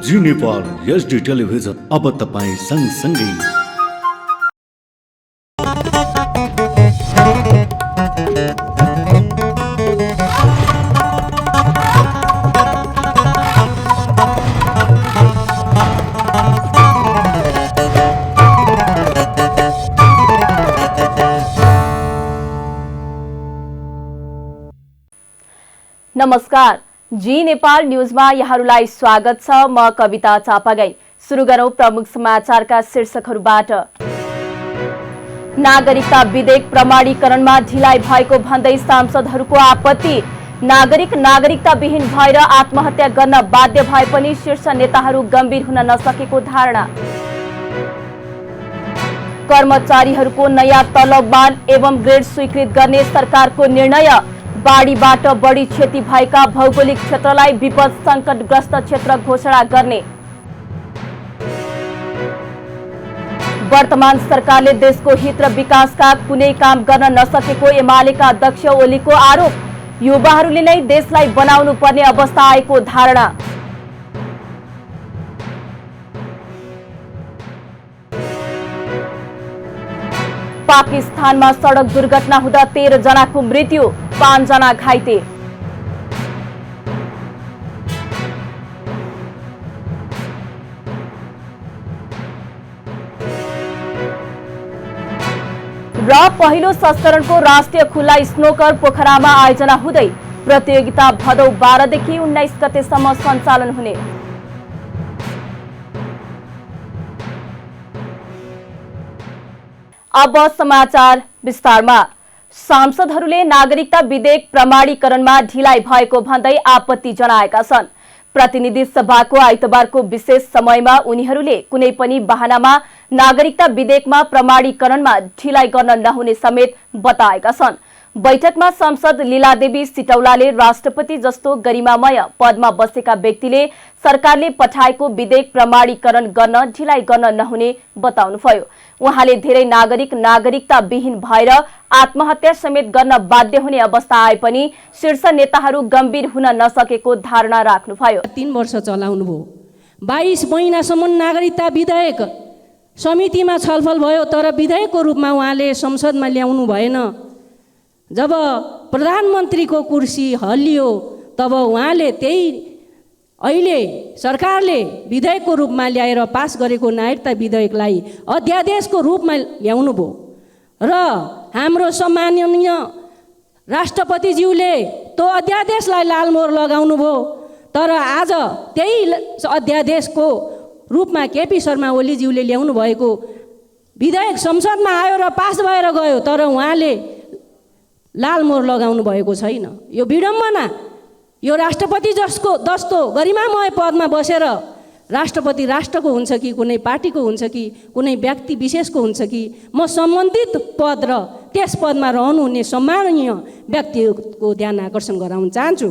जी Nepal HD television अब तपाईं सँगसँगै। नमस्कार, जी नेपाल न्यूजमा यहाँहरूलाई स्वागत छ। म कविता चापागाई। सुरु गरौं प्रमुख समाचारका शीर्षकहरूबाट। नागरिकता विधेयक प्रमाणीकरणमा ढिलाइ भएको भन्दै सांसदहरूको आपत्ति। नागरिकता विहीन भएर आत्महत्या गर्न बाध्य भए पनि शीर्ष नेताहरू गम्भीर हुन नसकेको धारणा। कर्मचारीहरूको नयाँ तलबमान एवं ग्रेड स्वीकृत गर्ने सरकारको निर्णय। बाढीबाट बढी क्षति भएका भौगोलिक क्षेत्रलाई विपद संकटग्रस्त क्षेत्र घोषणा गर्ने। वर्तमान सरकारले देशको हित र विकासका कुनै काम गर्न नसकेको एमालेका अध्यक्ष ओलीको आरोप। युवाहरूले नै देशलाई बनाउनु पर्ने अवस्था आएको धारणा। पाकिस्तानमा सडक दुर्घटना हुँदा 13 जनाको मृत्यु, 5 जना घाइते। र पहिलो संस्करणको राष्ट्रिय खुला स्नोकर पोखरामा आयोजना हुँदै। प्रतियोगिता भदौ 12 देखि 19 गतेसम्म सञ्चालन हुने। अब समाचार विस्तारमा। सांसदहरूले नागरिकता विधेयक प्रमाणीकरणमा ढिलाइ भएको भन्दै आपत्ति जनाएका छन्। प्रतिनिधि सभाको आइतबारको विशेष समयमा उनीहरूले कुनै पनि बहानामा नागरिकता विधेयकमा प्रमाणीकरणमा ढिलाइ गर्न नहुने समेत बताएका छन्। बैठकमा सांसद लीलादेवी सिटौलाले राष्ट्रपति जस्तो गरिमामय पदमा बसेका व्यक्तिले सरकारले पठाएको विधेयक प्रमाणीकरण गर्न ढिलाइ गर्न नहुने बताउनुभयो। उहाँले धेरै नागरिकता विहीन भएर आत्महत्या समेत गर्न बाध्य हुने अवस्था आए पनि शीर्ष नेताहरू गम्भीर हुन नसकेको धारणा राख्नुभयो। 3 वर्ष चलाउनुभयो। 22 महिनासम्म नागरिकता विधेयक समितिमा छलफल भयो, तर विधेयकको रूपमा उहाँले संसदमा ल्याउनु भएन। जब प्रधानमन्त्रीको कुर्सी हल्लियो तब उहाँले त्यही अहिले सरकारले विधेयकको रूपमा ल्याएर पास गरेको नागरिकता विधेयकलाई अध्यादेशको रूपमा ल्याउनु भयो र हाम्रो सम्माननीय राष्ट्रपतिज्यूले त्यो अध्यादेशलाई लालमोहर लगाउनु भयो। तर आज त्यही अध्यादेशको रूपमा केपी शर्मा ओलीज्यूले ल्याउनु भएको विधेयक संसदमा आयो र पास भएर गयो, तर उहाँले लालमोहर लगाउनु भएको छैन। यो विडम्बना। यो राष्ट्रपति जस्तो गरिमामय पदमा बसेर राष्ट्रपति राष्ट्रको हुन्छ कि कुनै पार्टीको हुन्छ कि कुनै व्यक्ति विशेषको हुन्छ कि म सम्बन्धित पद र त्यस पदमा रहनुहुने सम्माननीय व्यक्तिको ध्यान आकर्षण गराउन चाहन्छु।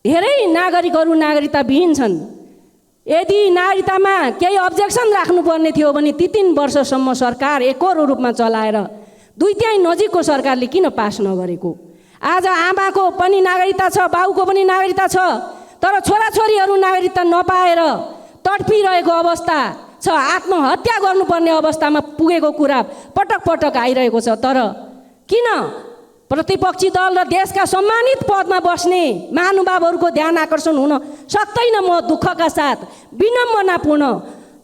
धेरै नागरिकहरू नागरिकता विहीन छन्। यदि नागरिकतामा केही अब्जेक्सन राख्नुपर्ने थियो भने 3 वर्षसम्म सरकार एकहोरो रूपमा चलाएर 2/3 नजिकको सरकारले किन पास नगरेको? आज आमाको पनि नागरिकता छ, बाउको पनि नागरिकता छ, तर छोराछोरीहरू नागरिकता नपाएर तडपिरहेको अवस्था छ। आत्महत्या गर्नुपर्ने अवस्थामा पुगेको कुरा पटक पटक आइरहेको छ। तर किन प्रतिपक्षी दल र देशका सम्मानित पदमा बस्ने महानुभावहरूको ध्यान आकर्षण हुन सक्दैन? म दुःखका साथ विनम्रतापूर्ण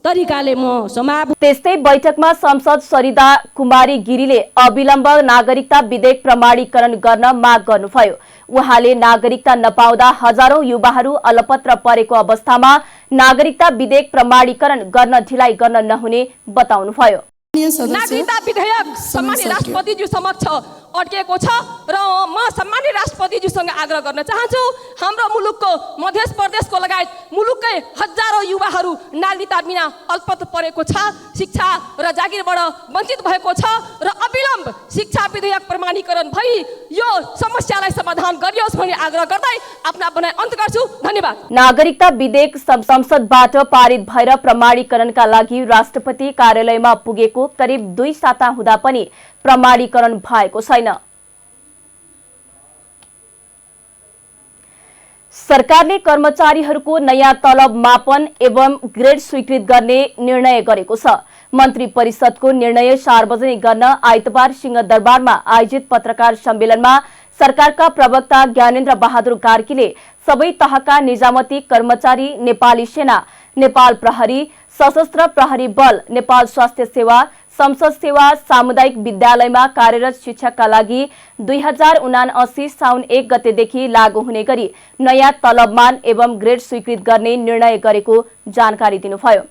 तरिकाले म समाप्त। त्यस्तै बैठकमा सांसद सरिता कुमारी गिरीले अविलम्ब नागरिकता विधेयक प्रमाणीकरण गर्न माग गर्नुभयो। उहाँले नागरिकता नपाउँदा हजारौं युवाहरू अलपत्र परेको अवस्थामा नागरिकता विधेयक प्रमाणीकरण गर्न ढिलाइ गर्न नहुने बताउनुभयो। नागरिकता विधेयक सम्माननीय राष्ट्रपतिज्यू समक्ष अड्किएको छ र म सम्माननीय राष्ट्रपतिज्यूसँग आग्रह गर्न चाहन्छु। हाम्रो मुलुकको मध्य प्रदेशको लगायत मुलुककै हजारौं युवाहरू नागरिकता बिना अल्पत्र परेको छ, शिक्षा र जागिरबाट वञ्चित भएको छ र अविलम्ब शिक्षा विधेयक प्रमाणीकरण भई यो समस्यालाई समाधान गरियोस् भन्ने आग्रह गर्दै आफ्ना भनाइ अन्त्य गर्छु। धन्यवाद। नागरिकता विधेयक संसदबाट पारित भएर प्रमाणीकरणका लागि राष्ट्रपति कार्यालयमा पुगेको करिब 2 साता हुँदा पनि प्रमाणीकरण भएको छैन। सरकारले कर्मचारीहरूको नयाँ तलब मापन एवं ग्रेड स्वीकृत गर्ने निर्णय गरेको छ। मन्त्री परिषदको निर्णय सार्वजनिक गर्न आइतबार सिंहदरबारमा आयोजित पत्रकार सम्मेलनमा सरकारका प्रवक्ता ज्ञानेन्द्र बहादुर कार्कीले सबै तहका निजामती कर्मचारी, नेपाली सेना, नेपाल प्रहरी, सशस्त्र प्रहरी बल, नेपाल स्वास्थ्य सेवा, संसद सेवा, सामुदायिक विद्यालयमा कार्यरत शिक्षकका लागि 2079 साउन 1 गतेदेखि लागू हुने गरी नयाँ तलबमान एवं ग्रेड स्वीकृत गर्ने निर्णय गरेको जानकारी दिनुभयो।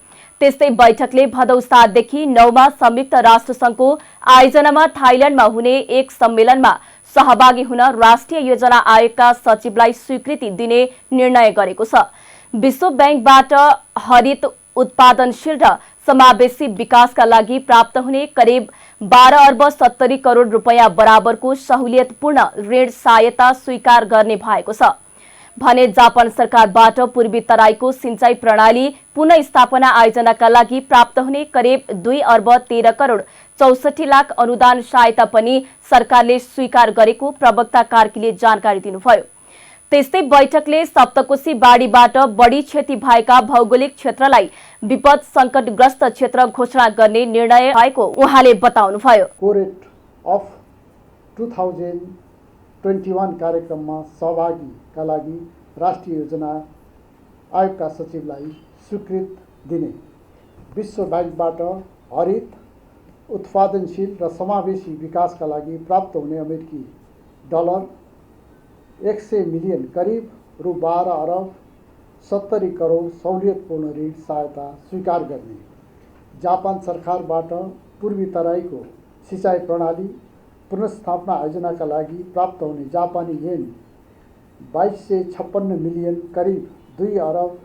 त्यस्तै बैठकले भदौ 7 देखि 9 मा संयुक्त राष्ट्र संघको आयोजनामा थाइल्याण्डमा हुने एक सम्मेलनमा सहभागी हुन राष्ट्रिय योजना आयोगका सचिवलाई स्वीकृति दिने निर्णय गरेको छ। विश्व बैंकबाट हरित उत्पादनशील र समावेशी विकासका लागि प्राप्त हुने करिब 12 अर्ब 70 करोड रुपैयाँ बराबरको सहुलियतपूर्ण ऋण सहायता स्वीकार गर्ने भएको छ भने जापान सरकारबाट पूर्वी तराईको सिंचाई प्रणाली पुनः आयोजनाका लागि प्राप्त हुने करिब 2 अर्ब 13 करोड 64 लाख अनुदान सहायता पनि सरकारले स्वीकार गरेको प्रवक्ता कार्कीले जानकारी दिनुभयो। त्यस्तै बैठकले सप्तकोशी बाढीबाट बढी क्षति भएका भौगोलिक क्षेत्रलाई विपद संकटग्रस्त क्षेत्र घोषणा गर्ने निर्णय भएको उहाँले बताउनुभयो। कोरेट अफ 2021 कार्यक्रममा सहभागीका लागि राष्ट्रिय योजना आयोगका सचिवलाई स्वीकृत दिने, विश्व बैंकबाट हरित उत्पादनशील र समावेशी विकासका लागि प्राप्त हुने अमेरिकी डलर 100 मिलियन करिब रु 12 अर्ब 70 करोड सहुलियतपूर्ण ऋण सहायता स्वीकार गर्ने, जापान सरकारबाट पूर्वी तराईको सिंचाई प्रणाली पुनर्स्थापना आयोजनाका लागि प्राप्त हुने जापानी येन 2256 मिलियन करिब 2 अर्ब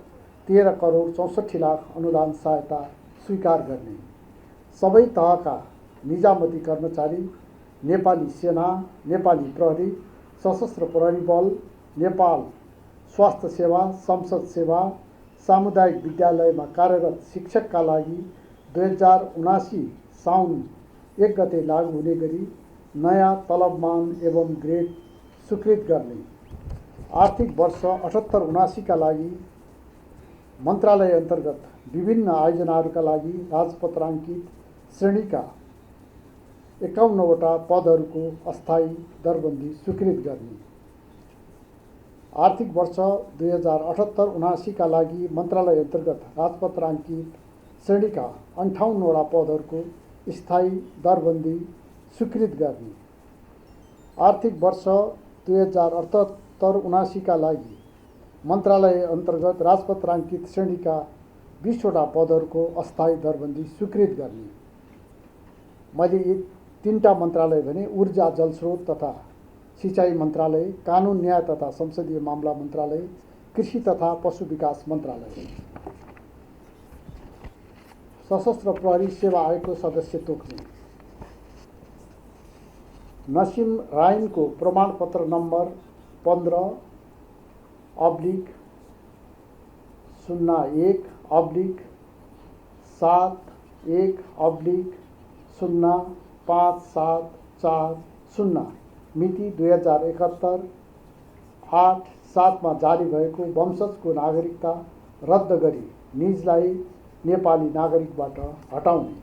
13 करोड 64 लाख अनुदान सहायता स्वीकार गर्ने, सबै तहका निजामती कर्मचारी, नेपाली सेना, नेपाली प्रहरी, सशस्त्र प्रहरी बल, नेपाल स्वास्थ्य सेवा, संसद सेवा, सामुदायिक विद्यालयमा कार्यरत शिक्षकका लागि 2079 साउन 1 गते लागू हुने गरी नयाँ तलबमान एवं ग्रेड स्वीकृत गर्ने, आर्थिक वर्ष 78-79 का लागि मन्त्रालय अन्तर्गत विभिन्न आयोजनाहरूका लागि राजपत्राङ्कित श्रेणीका 51वटा पदहरूको अस्थायी दरबन्दी स्वीकृत गर्ने, आर्थिक वर्ष 2078-79 का लागि मन्त्रालय अन्तर्गत राजपत्राङ्कित श्रेणीका 58वटा पदहरूको स्थायी दरबन्दी स्वीकृत गर्ने, आर्थिक वर्ष 2078-79 का लागि मन्त्रालय अन्तर्गत राजपत्राङ्कित श्रेणीका 20वटा पदहरूको अस्थायी दरबन्दी स्वीकृत गर्ने। मैले यी 3टा मन्त्रालय भने ऊर्जा जलस्रोत तथा सिंचाई मन्त्रालय, कानुन न्याय तथा संसदीय मामला मन्त्रालय, कृषि तथा पशु विकास मन्त्रालय। सशस्त्र प्रहरी सेवा आयोगको सदस्य तोक्ने, नसिम राइनको प्रमाणपत्र नम्बर 15/01/01/05740 मिति 2071-8/7 मा जारी भएको वंशजको नागरिकता रद्द गरी निजलाई नेपाली नागरिकबाट हटाउने,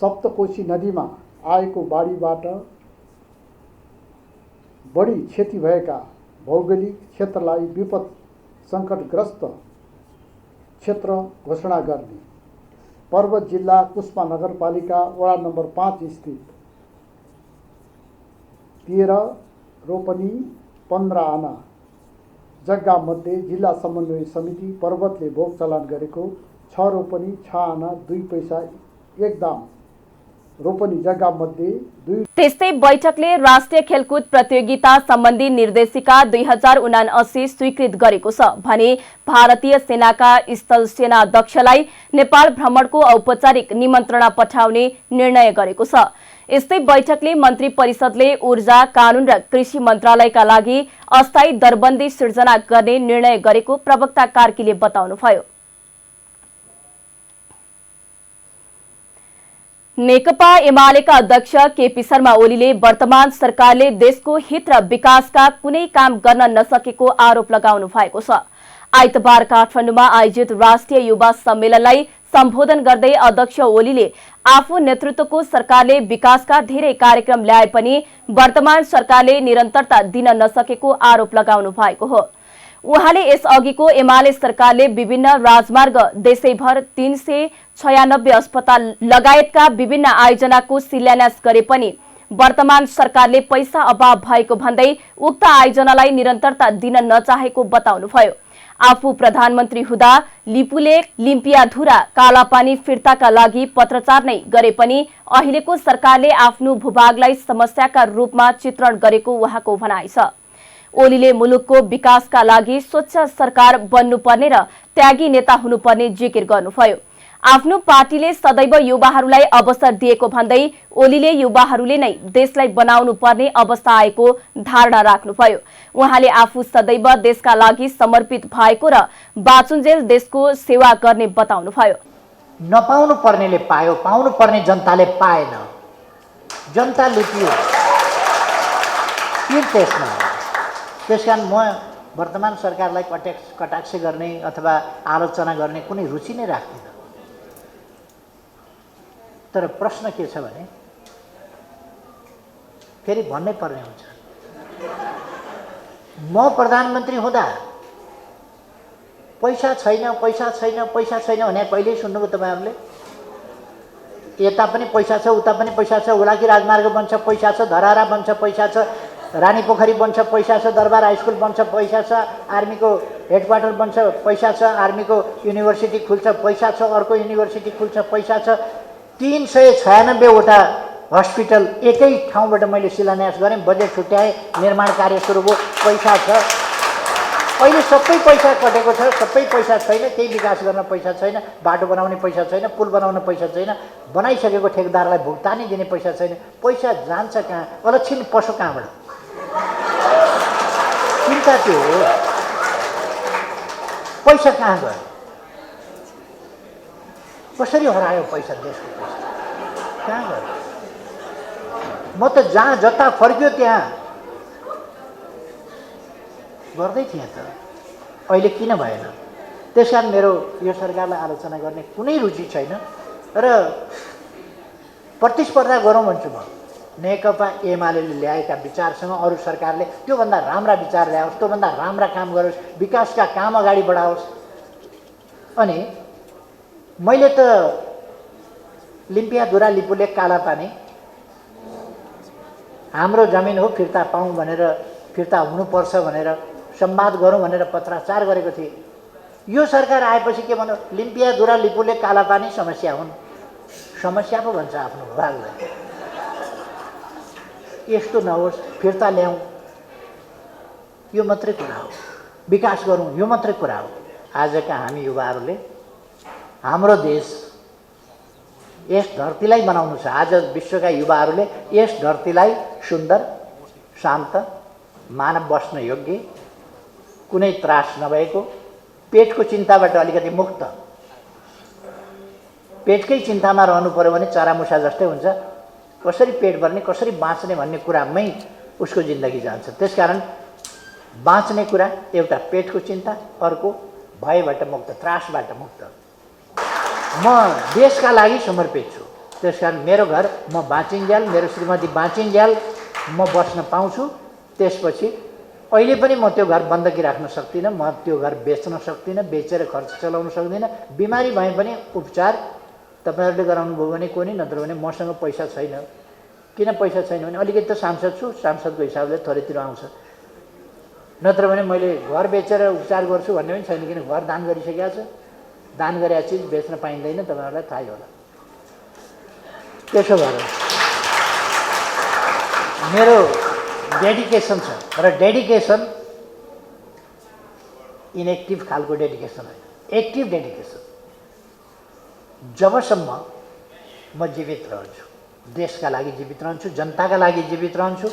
सप्तकोशी नदीमा आएको बाढीबाट बढी क्षति भएका भौगोलिक क्षेत्रलाई विपद संकटग्रस्त क्षेत्र घोषणा गर्ने, पर्वत जिल्ला कुस्मा नगरपालिका वडा नम्बर 5 स्थित 13 रोपनी 15 आना जग्गा मध्ये जिल्ला समन्वय समिति पर्वतले भोग चलान गरेको 6 रोपनी 6 आना 2 पैसा 1 दाम रोपनी जग्गा मध्ये 2। त्यस्तै बैठकले राष्ट्रिय खेलकुद प्रतियोगिता सम्बन्धी निर्देशिका 2079 स्वीकृत गरेको छ भने भारतीय सेनाका स्थल सेना अध्यक्षलाई नेपाल भ्रमणको औपचारिक निमन्त्रणा पठाउने निर्णय गरेको छ। यस्तै बैठकले मन्त्री परिषदले ऊर्जा, कानुन र कृषि मन्त्रालयका लागि अस्थायी दरबन्दी सिर्जना गर्ने निर्णय गरेको प्रवक्ता कार्कीले बताउनुभयो। नेकपा एमालेका अध्यक्ष केपी शर्मा ओलीले वर्तमान सरकारले देशको हित र विकासका कुनै काम गर्न नसकेको आरोप लगाउनु भएको छ। आइतबार काठमाडौँमा आयोजित राष्ट्रिय युवा सम्मेलनलाई सम्बोधन गर्दै अध्यक्ष ओलीले आफू नेतृत्वको सरकारले विकासका धेरै कार्यक्रम ल्याए पनि वर्तमान सरकारले निरन्तरता दिन नसकेको आरोप लगाउनु भएको हो। उहाँले यसअघिको एमाले सरकारले विभिन्न राजमार्ग, देशैभर 396 अस्पताल लगायतका विभिन्न आयोजनाको शिलान्यास गरे पनि वर्तमान सरकारले पैसा अभाव भएको भन्दै उक्त आयोजनालाई निरन्तरता दिन नचाहेको बताउनुभयो। आफू प्रधानमन्त्री हुँदा लिपुलेक, लिम्पियाधुरा, कालापानी फिर्ताका लागि पत्रचार नै गरे पनि अहिलेको सरकारले आफ्नो भूभागलाई समस्याका रूपमा चित्रण गरेको उहाँको भनाइ छ। ओलीले मुलुकको विकासका लागि स्वच्छ सरकार बन्नुपर्ने र त्यागी नेता हुनुपर्ने जिकिर गर्नुभयो। आफ्नो पार्टीले सदैव युवाहरूलाई अवसर दिएको भन्दै ओलीले युवाहरूले नै देशलाई बनाउनु पर्ने अवस्था आएको धारणा राख्नुभयो। उहाँले आफू सदैव देशका लागि समर्पित भएको र बाँचुन्जेल देशको सेवा गर्ने बताउनुभयो। नपाउनु पर्नेले पायो, पाउनु पर्ने जनताले पाएन, जनता लुटियो। त्यसकारण म वर्तमान सरकारलाई कटाक्ष गर्ने अथवा आलोचना गर्ने कुनै रुचि नै राख्दिनँ। तर प्रश्न के छ भने फेरि भन्नै पर्ने हुन्छ, म प्रधानमन्त्री हुँदा पैसा छैन पैसा छैन पैसा छैन भने कहिल्यै सुन्नुभयो तपाईँहरूले? यता पनि पैसा छ, उता पनि पैसा छ, हुलाकी राजमार्ग बन्छ पैसा छ, धराहरा बन्छ पैसा छ, रानी पोखरी बन्छ पैसा छ, दरबार हाई स्कुल बन्छ पैसा छ, आर्मीको हेडक्वार्टर बन्छ पैसा छ, आर्मीको युनिभर्सिटी खुल्छ पैसा छ, अर्को युनिभर्सिटी खुल्छ पैसा छ, 396वटा हस्पिटल एकै ठाउँबाट मैले शिलान्यास गरेँ, बजेट छुट्याएँ, निर्माण कार्य सुरु भयो, पैसा छ। अहिले सबै पैसा कटेको छ, सबै पैसा छैन, केही विकास गर्न पैसा छैन, बाटो बनाउने पैसा छैन, पुल बनाउन पैसा छैन, बनाइसकेको ठेकदारलाई भुक्तानी दिने पैसा छैन। पैसा जान्छ कहाँ? अलक्षिण पशु कहाँबाट? चिन्ता त्यो हो, पैसा कहाँ गयो? कसरी हरायो पैसा? देशको पैसा कहाँ गयो? म त जहाँ जता फर्क्यो त्यहाँ गर्दै थिएँ त, अहिले किन भएन? त्यसकारण मेरो यो सरकारलाई आलोचना गर्ने कुनै रुचि छैन र प्रतिस्पर्धा गरौँ भन्छु म। नेकपा एमालेले ल्याएका विचारसँग अरू सरकारले त्योभन्दा राम्रा विचार ल्याओस्, त्योभन्दा राम्रा काम गरोस्, विकासका काम अगाडि बढाओस्। अनि मैले त लिम्पियाधुरा, लिपुलेक, कालापानी हाम्रो जमिन हो, फिर्ता पाऊँ भनेर, फिर्ता हुनुपर्छ भनेर संवाद गरौँ भनेर पत्राचार गरेको थिएँ। यो सरकार आएपछि के भन्नु? लिम्पियाधुरा, लिपुलेक, कालापानी समस्या हुन्। समस्या पो भन्छ आफ्नो भागलाई। यस्तो नहोस्, फिर्ता ल्याउँ, यो मात्रै कुरा हो। विकास गरौँ, यो मात्रै कुरा हो। आजका हामी युवाहरूले हाम्रो देश, यस धरतीलाई बनाउनु छ। आज विश्वका युवाहरूले यस धरतीलाई सुन्दर, शान्त, मानव बस्न योग्य, कुनै त्रास नभएको, पेटको चिन्ताबाट अलिकति मुक्त, पेटकै चिन्तामा रहनु पर्यो भने चरामुसा जस्तै हुन्छ। कसरी पेट भर्ने, कसरी बाँच्ने भन्ने कुरामै उसको जिन्दगी जान्छ। त्यसकारण बाँच्ने कुरा एउटा पेटको चिन्ता, अर्को भयबाट मुक्त, त्रासबाट मुक्त। म देशका लागि समर्पित छु। त्यसकारण मेरो घर म बाँचिन्जेल, मेरो श्रीमती बाँचिन्जेल म बस्न पाउँछु। त्यसपछि अहिले पनि म त्यो घर बन्दकी राख्न सक्दिनँ, म त्यो घर बेच्न सक्दिनँ, बेचेर खर्च चलाउन सक्दिनँ। बिमारी भए पनि उपचार तपाईँहरूले गराउनु भयो भने कोही, नत्र भने मसँग पैसा छैन। किन पैसा छैन भने अलिकति त सांसद छु, सांसदको हिसाबले थोरैतिर आउँछ, नत्र भने मैले घर बेचेर उपचार गर्छु भन्ने पनि छैन। किन घर दान गरिसकेको छ, दान गरेका चिज बेच्न पाइँदैन, तपाईँहरूलाई थाहै होला। त्यसो भएर मेरो डेडिकेसन छ, र डेडिकेसन इनएक्टिभ खालको डेडिकेसन होइन, एक्टिभ डेडिकेसन। जबसम्म म जीवित रहन्छु, देशका लागि जीवित रहन्छु, जनताका लागि जीवित रहन्छु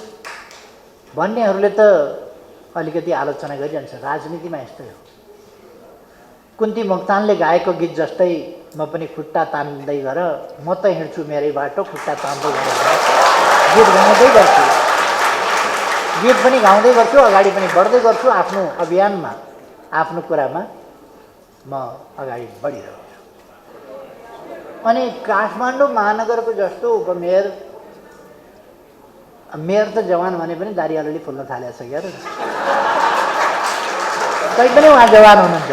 भन्नेहरूले त अलिकति आलोचना गरिरहन्छ। राजनीतिमा यस्तै हो, कुन्ती मोक्तानले गाएको गीत जस्तै म पनि खुट्टा तान्दै गर म त हिँड्छु मेरै बाटो खुट्टा तान्दै गर गीत गाउँदै गर्छु, गीत पनि गाउँदै गर्छु, अगाडि पनि बढ्दै गर्छु। आफ्नो अभियानमा आफ्नो कुरामा म अगाडि बढिरहेको छु। अनि काठमाडौँ महानगरको जस्तो उपमेयर, मेयर त जवान भने पनि दारी अलिअलि फुल्न थालेको छ क्या, तैपनि उहाँ जवान हुनुहुन्छ।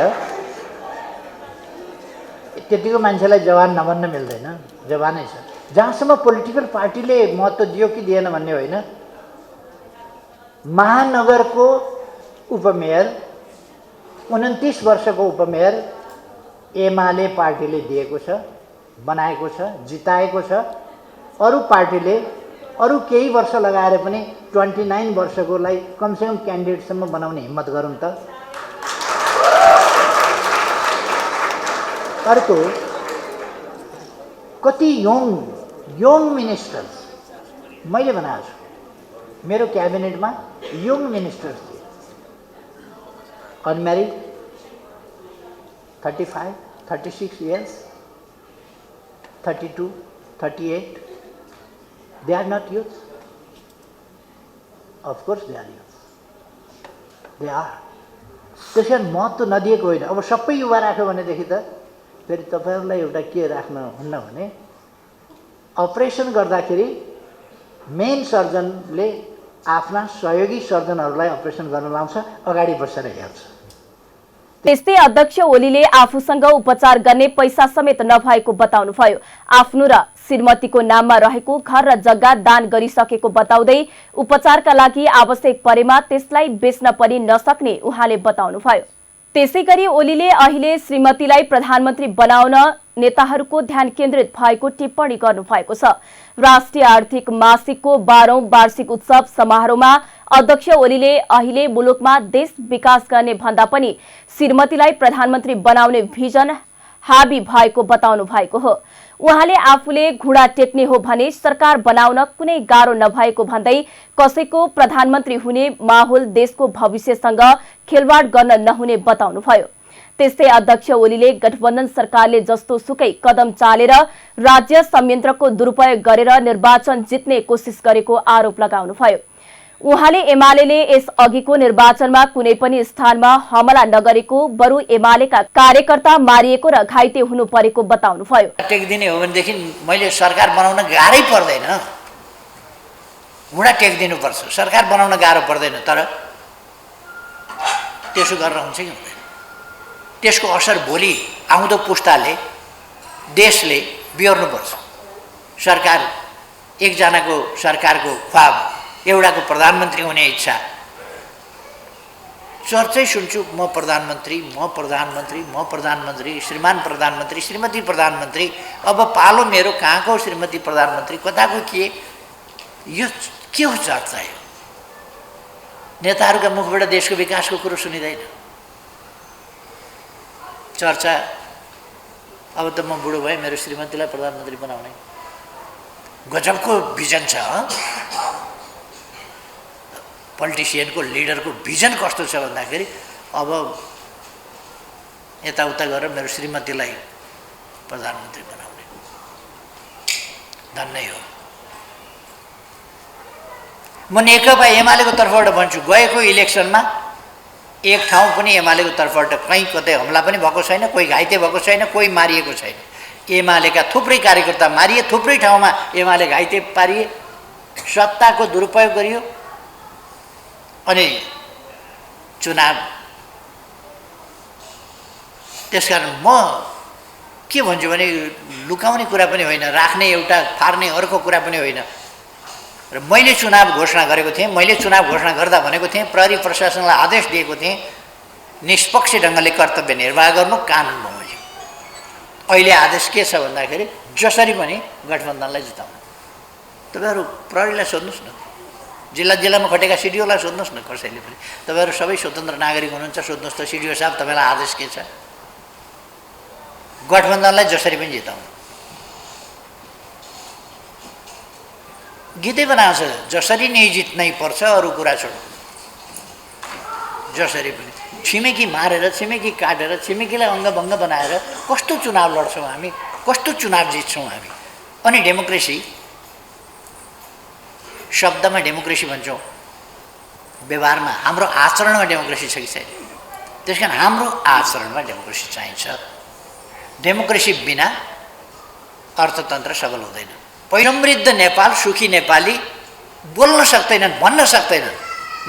त्यतिको मान्छेलाई जवान नभन्न मिल्दैन, जवानै छ। जहाँसम्म पोलिटिकल पार्टीले महत्त्व दियो कि दिएन भन्ने होइन, महानगरको उपमेयर 29 वर्षको उपमेयर एमाले पार्टीले दिएको छ, बनाएको छ, जिताएको छ। अरू पार्टीले अरू केही वर्ष लगाएर पनि 29 वर्षकोलाई कमसेकम क्यान्डिडेटसम्म बनाउने हिम्मत गरौँ त। अर्को कति यङ मिनिस्टर्स मैले बनाएको छु, मेरो क्याबिनेटमा यङ मिनिस्टर्स थिए, unmarried, 35, 36 years, 32, 38. They are not youth. Of course they are youth. They are. त्यसै कारण महत्त्व नदिएको होइन। अब सबै युवा राख्यो भनेदेखि त फेरि तपाईँहरूलाई एउटा के राख्न हुन्न भने अपरेसन गर्दाखेरि मेन सर्जनले आफ्ना सहयोगी सर्जनहरूलाई अपरेसन गर्न लाउँछ, अगाडि बसेर हेर्छ। त्यस्तै अध्यक्ष ओलीले आफूसँग उपचार गर्ने पैसा समेत नभएको बताउनुभयो। आफ्नो र श्रीमतीको नाममा रहेको घर र जग्गा दान गरिसकेको बताउँदै उपचारका लागि आवश्यक परेमा त्यसलाई बेच्न पनि नसक्ने उहाँले बताउनुभयो। त्यसैगरी ओलीले अहिले श्रीमतीलाई प्रधानमन्त्री बनाउन नेताहरूको ध्यान केन्द्रित भएको टिप्पणी गर्नुभएको छ। राष्ट्रिय आर्थिक मासिकको 12औं वार्षिक उत्सव समारोहमा अध्यक्ष ओलीले अहिले मुलुकमा देश विकास गर्ने भन्दा पनि श्रीमतीलाई प्रधानमन्त्री बनाउने भिजन हाबी भएको बताउनु भएको हो। उहाँले आफूले घुँडा टेक्ने हो भने सरकार बनाउन कुनै गाह्रो नभएको भन्दै कसैको प्रधानमन्त्री हुने माहौल देशको भविष्यसँग खेलवाड गर्न नहुने बताउनुभयो। त्यस्तै अध्यक्ष ओलीले गठबन्धन सरकारले जस्तो सुकै कदम चालेर राज्य संयन्त्रको दुरुपयोग गरेर निर्वाचन जित्ने कोसिस गरेको आरोप लगाउनुभयो। उहाँले एमालेले यस अघिको निर्वाचनमा कुनै पनि स्थानमा हमला नगरेको, बरु एमालेका कार्यकर्ता मारिएको र घाइते हुनु परेको बताउनुभयो। टेक्दिने हो भनेदेखि मैले सरकार बनाउन गाह्रै पर्दैन, घुँडा टेक्दिनुपर्छ, सरकार बनाउन गाह्रो पर्दैन। तर त्यसो गरेर हुन्छ कि हुँदैन, त्यसको असर भोलि आउँदो पुस्ताले, देशले बिहोर्नुपर्छ। सरकार एकजनाको सरकारको ख्वाब, एउटाको प्रधानमन्त्री हुने इच्छा, चर्चै सुन्छु म प्रधानमन्त्री, म प्रधानमन्त्री, म प्रधानमन्त्री, श्रीमान प्रधानमन्त्री, श्रीमती प्रधानमन्त्री। अब पालो मेरो कहाँको श्रीमती प्रधानमन्त्री, कताको के, यो के हो चर्चा? यो नेताहरूका मुखबाट देशको विकासको कुरो सुनिँदैन। चर्चा अब त म बुढो भएँ, मेरो श्रीमतीलाई प्रधानमन्त्री बनाउने गजबको भिजन छ। पोलिटिसियनको, लिडरको भिजन कस्तो छ भन्दाखेरि अब यताउता गरेर मेरो श्रीमतीलाई प्रधानमन्त्री बनाउने धन्नै हो। म नेकपा एमालेको तर्फबाट भन्छु, गएको इलेक्सनमा एक ठाउँ पनि एमालेको तर्फबाट कहीँ कतै हमला पनि भएको छैन, कोही घाइते भएको छैन, कोही मारिएको छैन। एमालेका थुप्रै कार्यकर्ता मारिए, थुप्रै ठाउँमा एमाले घाइते पारिए, सत्ताको दुरुपयोग गरियो। अनि चुनाव, त्यसकारण म के भन्छु भने लुकाउने कुरा पनि होइन, राख्ने एउटा फार्ने अर्को कुरा पनि होइन। र मैले चुनाव घोषणा गरेको थिएँ, मैले चुनाव घोषणा गर्दा भनेको थिएँ, प्रहरी प्रशासनलाई आदेश दिएको थिएँ निष्पक्ष ढङ्गले कर्तव्य निर्वाह गर्नु, कानुन बमोजिम। अहिले आदेश के छ भन्दाखेरि जसरी पनि गठबन्धनलाई जिताउनु। तपाईँहरू प्रहरीलाई सोध्नुहोस् न, जिल्ला जिल्लामा खटेका सिडिओलाई सोध्नुहोस् न, कसैले पनि। तपाईँहरू सबै स्वतन्त्र नागरिक हुनुहुन्छ, सोध्नुहोस् त सिडिओ साहब तपाईँलाई आदेश के छ? गठबन्धनलाई जसरी पनि जिताउनु। गीतै बनाएको छ, जसरी नै जित्नै पर्छ, अरू कुरा छोड्नु। जसरी पनि छिमेकी मारेर छिमेकी काटेर छिमेकीलाई अङ्गभङ्ग बनाएर कस्तो चुनाव लड्छौँ हामी, कस्तो चुनाव जित्छौँ हामी। अनि डेमोक्रेसी शब्दमा डेमोक्रेसी भन्छौँ, व्यवहारमा हाम्रो आचरणमा डेमोक्रेसी छ कि छैन? त्यसकारण हाम्रो आचरणमा डेमोक्रेसी चाहिन्छ। डेमोक्रेसी बिना अर्थतन्त्र सबल हुँदैन। समृद्ध नेपाल, सुखी नेपाली बोल्न सक्दैनन्, भन्न सक्दैनन्।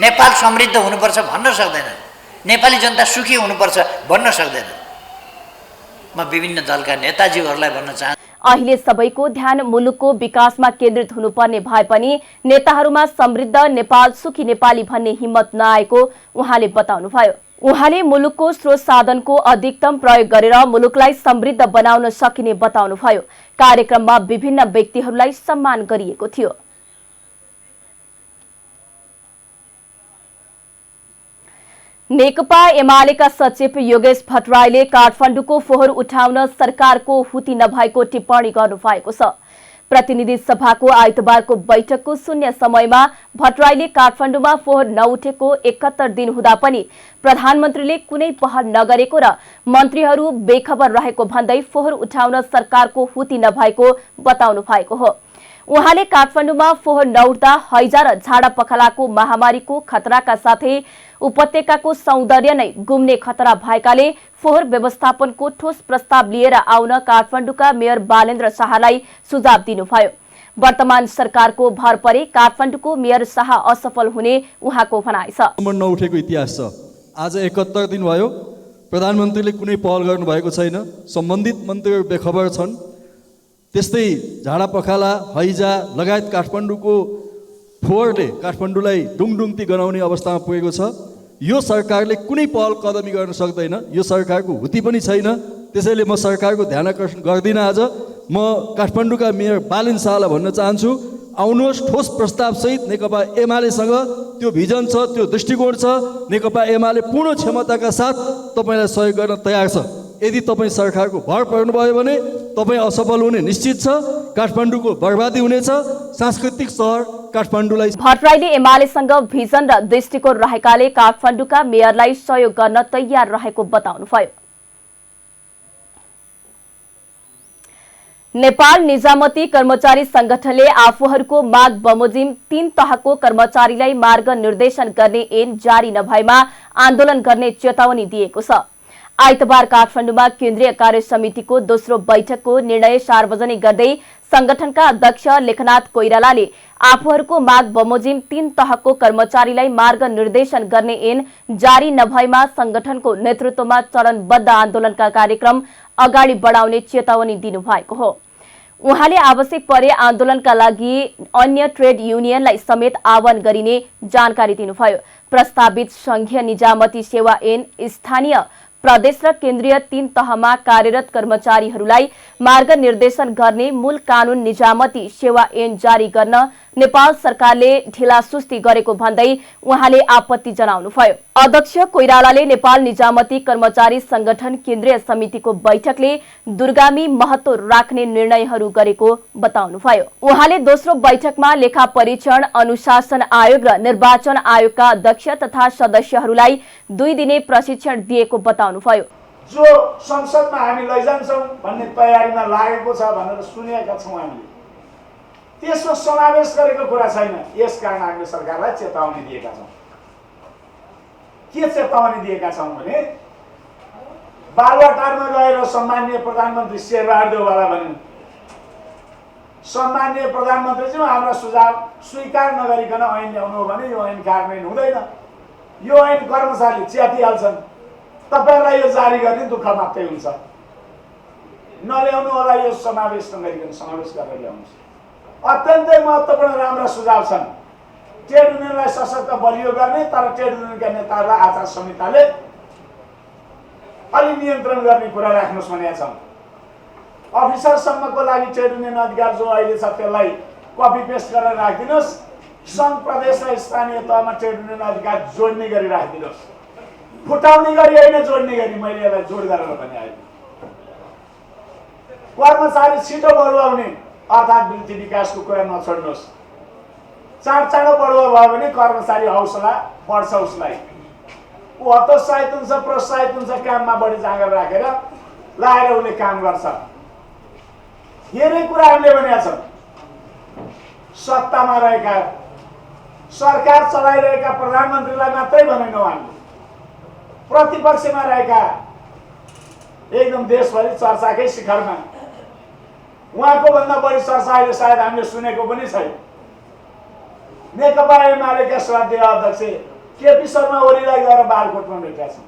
नेपाल समृद्ध हुनुपर्छ भन्न सक्दैनन्। नेपाली जनता सुखी हुनुपर्छ भन्न सक्दैनन्। म विभिन्न दलका नेताजीहरूलाई भन्न चाहन्छु, अहिले सबैको ध्यान मुलुकको विकासमा केन्द्रित हुनुपर्ने भए पनि नेताहरूमा समृद्ध नेपाल, सुखी नेपाली भन्ने हिम्मत नआएको उहाँले बताउनुभयो। उहाँले मुलुकको स्रोत साधनको अधिकतम प्रयोग गरेर मुलुकलाई समृद्ध बनाउन सकिने बताउनुभयो। कार्यक्रममा विभिन्न व्यक्तिहरूलाई सम्मान गरिएको थियो। नेकपा एमालेका सचिव योगेश भट्टराईले काठमाडौँको फोहोर उठाउन सरकारको हुती नभएको टिप्पणी गर्नुभएको छ। प्रतिनिधि सभाको आइतबारको बैठकको शून्य समयमा भट्टराईले काठमाडौँमा फोहोर नउठेको 71 दिन हुँदा पनि प्रधानमन्त्रीले कुनै पहल नगरेको र मन्त्रीहरू बेखबर रहेको भन्दै फोहोर उठाउन सरकारको हुती नभएको बताउनु भएको हो। उहाँले काठमाडौँमा फोहोर नउठ्दा हैजा र झाडा पखालाको महामारीको खतराका साथै उपत्यकाको सौन्दर्य नै गुम्ने खतरा भएकाले फोहोर व्यवस्थापनको ठोस प्रस्ताव लिएर आउन काठमाडौँका मेयर बालेन्द्र शाहलाई सुझाव दिनुभयो। वर्तमान सरकारको भर परे काठमाडौँको मेयर शाह असफल हुने उहाँको भनाइ छ। नउठेको इतिहास छ। आज 71 दिन भयो, प्रधानमन्त्रीले कुनै पहल गर्नुभएको छैन। सम्बन्धित मन्त्रीहरू बेखबर छन्। त्यस्तै झाडा पखाला, हैजा लगायत काठमाडौँको फोहोरले काठमाडौँलाई डुङडुङती गराउने अवस्थामा पुगेको छ। यो सरकारले कुनै पहल कदमी गर्न सक्दैन। यो सरकारको हुती पनि छैन। त्यसैले म सरकारको ध्यान आकर्षण गर्दिनँ। आज म काठमाडौँका मेयर बालेन्द्र शाहलाई भन्न चाहन्छु, आउनुहोस् ठोस प्रस्तावसहित नेकपा एमालेसँग त्यो भिजन छ, त्यो दृष्टिकोण छ। नेकपा एमाले पूर्ण क्षमताका साथ तपाईँलाई सहयोग गर्न तयार छ। यदि तपाईँ सरकारको भर पर्नुभयो भने तपाईँ असफल हुने निश्चित छ। काठमाडौँको बर्बादी हुनेछ। सांस्कृतिक सहर काठमाडौँलाई भट्टराईले एमालेसँग भिजन र दृष्टिकोण रहेकाले काठमाडौँका मेयरलाई सहयोग गर्न तयार रहेको बताउनुभयो। नेपाल निजामती कर्मचारी संगठनले आफूहरूको माग बमोजिम 3 तहको कर्मचारीलाई मार्ग निर्देशन गर्ने ऐन जारी नभएमा आन्दोलन गर्ने चेतावनी दिएको छ। आइतबार काठमाडौँमा केन्द्रीय कार्य समितिको दोस्रो बैठकको निर्णय सार्वजनिक गर्दै संगठनका अध्यक्ष लेखनाथ कोइरालाले आफूहरूको माग बमोजिम 3 तहको कर्मचारीलाई मार्ग निर्देशन गर्ने ऐन जारी नभएमा संगठनको नेतृत्वमा चरणबद्ध आन्दोलनका कार्यक्रम अगाडि बढाउने चेतावनी दिनुभएको हो। उहाँले आवश्यक परे आन्दोलनका लागि अन्य ट्रेड युनियनलाई समेत आह्वान गरिने जानकारी दिनुभयो। प्रस्तावित संघीय निजामती सेवा ऐन स्थानीय, प्रदेश र केन्द्रीय 3 तहमा कार्यरत कर्मचारीहरूलाई मार्ग निर्देशन गर्ने मूल कानून निजामती सेवा ऐन जारी गर्न नेपाल सरकारले ढिलासुस्ती गरेको भन्दै उहाँले आपत्ति जनाउनुभयो। अध्यक्ष कोइरालाले नेपाल निजामती कर्मचारी संगठन केन्द्रीय समितिको बैठकले दूरगामी महत्व राख्ने निर्णयहरू गरेको बताउनुभयो। उहाँले दोस्रो बैठकमा लेखा परीक्षण, अनुशासन आयोग र निर्वाचन आयोगका अध्यक्ष तथा सदस्यहरूलाई 2 दिने प्रशिक्षण दिएको बताउनुभयो। जो संसदमा हामी लैजान्छौँ भन्ने तयारीमा लागेको छ भनेर सुनेका छौँ हामीले, त्यसमा समावेश गरेको कुरा छैन। यसकारण हामीले सरकारलाई चेतावनी दिएका छौँ। के चेतावनी दिएका छौँ भने बालुवाटारमा गएर सम्माननीय प्रधानमन्त्री शेरबहादुर देउवालाई भनिन्, सम्माननीय प्रधानमन्त्रीज्यू हाम्रा सुझाव स्वीकार नगरिकन ऐन ल्याउनु हो भने यो ऐन कार्यान्वयन हुँदैन, यो ऐन कर्मचारीले च्यातिहाल्छन्, तपाईँहरूलाई यो जारी गर्ने दुःख मात्रै हुन्छ, नल्याउनु होला, यो समावेश नगरिकन समावेश गरेर ल्याउनुहोस्। अत्यन्तै महत्त्वपूर्ण राम्रा सुझाव छन्। ट्रेड युनियनलाई सशक्त बलियो गर्ने, तर ट्रेड युनियनका नेताहरूलाई आचार संहिताले अलि नियन्त्रण गर्ने कुरा राख्नुहोस् भनेका छौँ। अफिसरसम्मको लागि ट्रेड युनियन अधिकार जो अहिले छ त्यसलाई कपी पेस्ट गरेर राखिदिनुहोस्। सङ्घ, प्रदेश र स्थानीय तहमा ट्रेड युनियन अधिकार जोड्ने गरी राखिदिनुहोस्। फुटाउने गरी होइन, जोड्ने गरी। मैले यसलाई जोड गरेर भने आयो। कर्मचारी छिटो बढुवाउने अर्थात् वृद्धि विकासको कुरा नछोड्नुहोस्। चाँडो बढुवा भयो भने कर्मचारी हौसला बढ्छ उसलाई। ऊ हतोत्साहित हुन्छ, प्रोत्साहित हुन्छ, काममा बढी जाँगर राखेर लाएर उसले काम गर्छ। धेरै कुरा हामीले भनेका छौँ। सत्तामा रहेका, सरकार चलाइरहेका प्रधानमन्त्रीलाई मात्रै भनेनौँ हामीले, प्रतिपक्षमा रहेका एकदम देशभरि चर्चाकै शिखरमा, उहाँको भन्दा बढी चर्चा अहिले सायद हामीले सुनेको पनि छैन। नेकपा एमालेका श्रद्धेय अध्यक्ष केपी शर्मा ओलीलाई गएर बालकोटमा भेटेका छौँ,